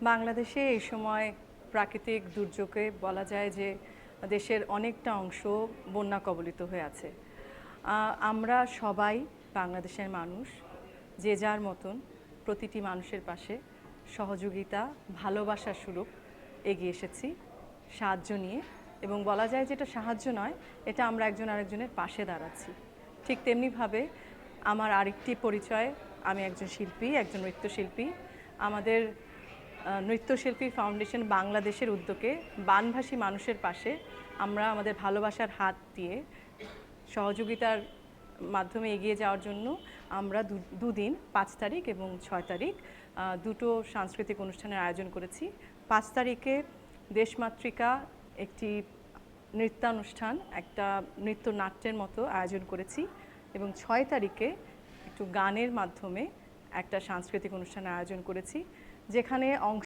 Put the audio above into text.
বাংলাদেশে এই সময় প্রাকৃতিক দুর্যোগে বলা যায় যে দেশের অনেকটা অংশ বন্যা কবলিত হয়ে আছে। আমরা সবাই বাংলাদেশের মানুষ যে যার মতন প্রতিটি মানুষের পাশে সহযোগিতা ভালোবাসার স্বরূপ এগিয়ে এসেছি সাহায্য নিয়ে, এবং বলা যায় যে এটা সাহায্য নয়, এটা আমরা একজন আরেকজনের পাশে দাঁড়াচ্ছি। ঠিক তেমনিভাবে আমার আরেকটি পরিচয়, আমি একজন শিল্পী, একজন নৃত্যশিল্পী। আমাদের নৃত্যশিল্পী ফাউন্ডেশন বাংলাদেশের উদ্যোগে বানভাসী মানুষের পাশে আমরা আমাদের ভালোবাসার হাত দিয়ে সহযোগিতার মাধ্যমে এগিয়ে যাওয়ার জন্য আমরা দুদিন 5 তারিখ এবং 6 তারিখ দুটো সাংস্কৃতিক অনুষ্ঠানের আয়োজন করেছি। 5 তারিখে দেশমাতৃকা একটি নৃত্যানুষ্ঠান, একটা নৃত্যনাট্যের মতো আয়োজন করেছি, এবং 6 তারিখে একটু গানের মাধ্যমে একটা সাংস্কৃতিক অনুষ্ঠানের আয়োজন করেছি, যেখানে